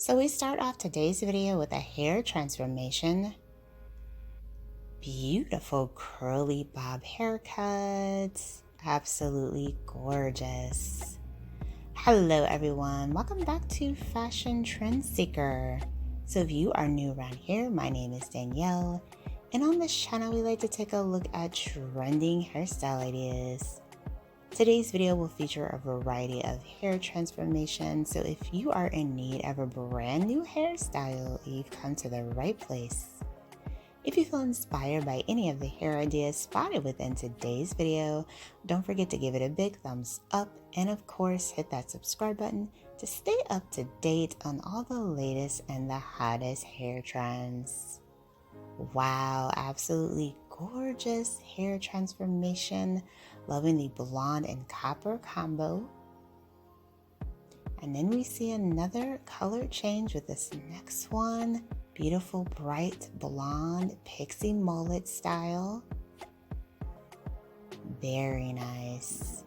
So we start off today's video with a hair transformation. Beautiful curly bob haircuts. Absolutely gorgeous. Hello everyone, welcome back to Fashion Trend Seeker. So if you are new around here, my name is Danielle, and on this channel we like to take a look at trending hairstyle ideas. Today's video will feature a variety of hair transformations, so if you are in need of a brand new hairstyle, you've come to the right place. If you feel inspired by any of the hair ideas spotted within today's video, don't forget to give it a big thumbs up and of course hit that subscribe button to stay up to date on all the latest and the hottest hair trends. Wow, absolutely gorgeous hair transformation. Loving the blonde and copper combo. And then we see another color change with this next one. Beautiful bright blonde pixie mullet style. Very nice.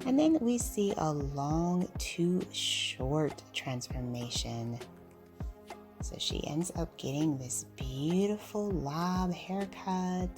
And then we see a long to short transformation. So she ends up getting this beautiful lob haircut.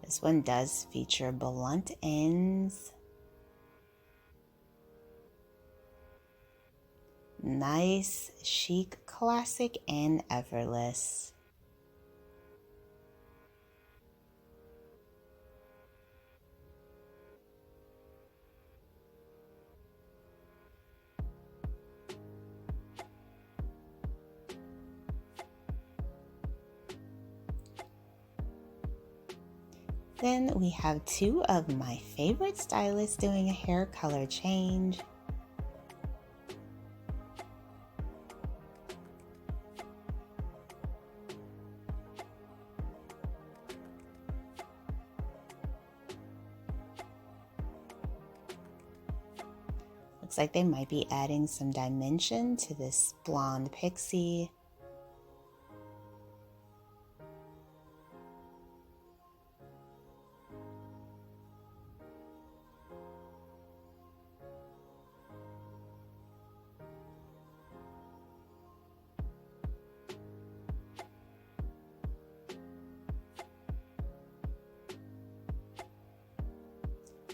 This one does feature blunt ends. Nice, chic, classic, and effortless. Then we have two of my favorite stylists doing a hair color change. Looks like they might be adding some dimension to this blonde pixie.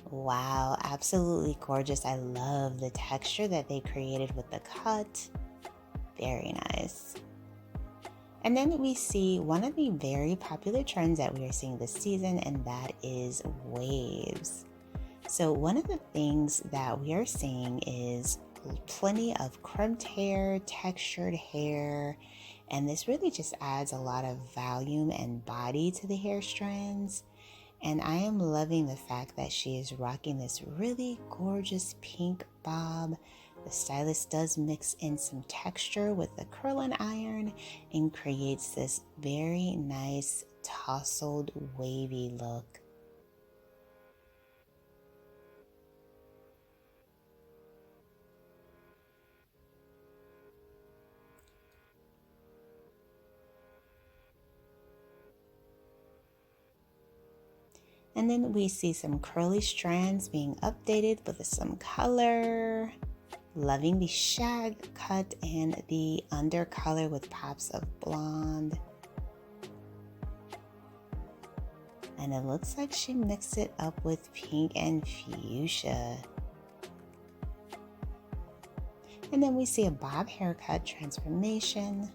Wow, absolutely gorgeous. I love the texture that they created with the cut. Very nice. And then we see one of the very popular trends that we are seeing this season, and that is waves. So one of the things that we are seeing is plenty of crimped hair, textured hair, and this really just adds a lot of volume and body to the hair strands. And I am loving the fact that she is rocking this really gorgeous pink bob. The stylist does mix in some texture with the curling iron and creates this very nice tousled wavy look. And then we see some curly strands being updated with some color. Loving the shag cut and the under color with pops of blonde. And it looks like she mixed it up with pink and fuchsia. And then we see a bob haircut transformation.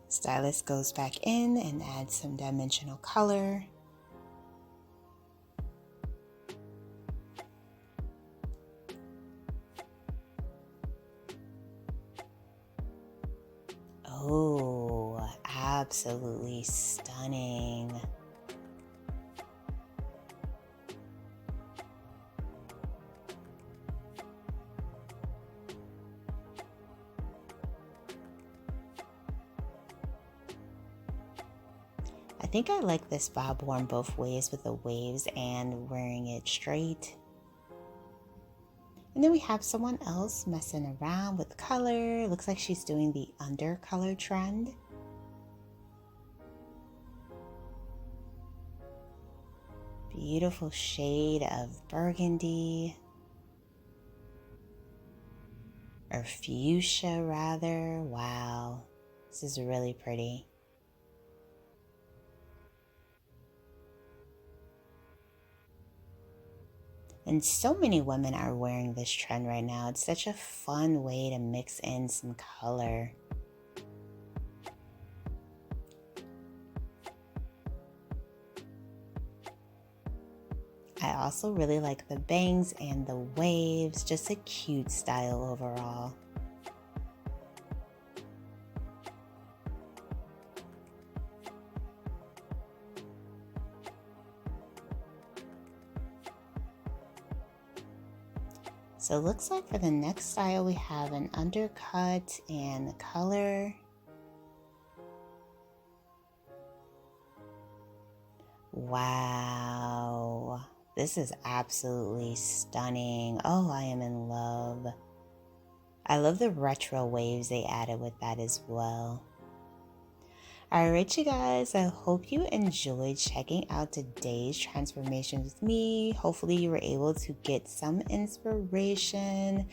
Stylist goes back in and adds some dimensional color. Oh, absolutely stunning. I think I like this bob worn both ways with the waves and wearing it straight. And then we have someone else messing around with color. Looks like she's doing the undercolor trend. Beautiful shade of burgundy, or fuchsia rather. Wow, this is really pretty. And so many women are wearing this trend right now. It's such a fun way to mix in some color. I also really like the bangs and the waves, just a cute style overall. So it looks like for the next style we have an undercut and color. Wow, this is absolutely stunning. Oh, I am in love. I love the retro waves they added with that as well. Alright, you guys, I hope you enjoyed checking out today's transformation with me. Hopefully you were able to get some inspiration,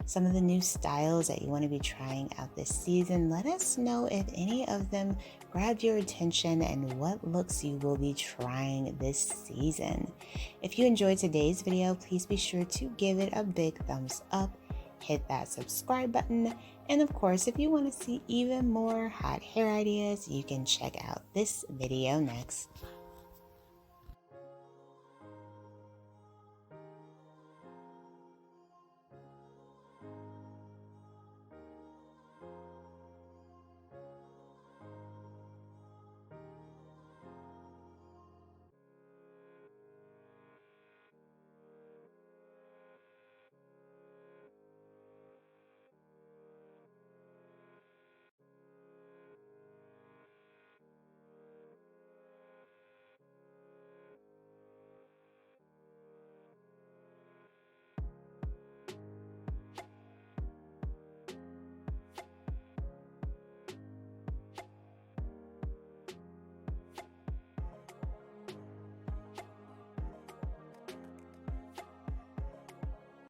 some of the new styles that you want to be trying out this season. Let us know if any of them grabbed your attention and what looks you will be trying this season. If you enjoyed today's video, please be sure to give it a big thumbs up. Hit that subscribe button, and of course, if you want to see even more hot hair ideas, you can check out this video next.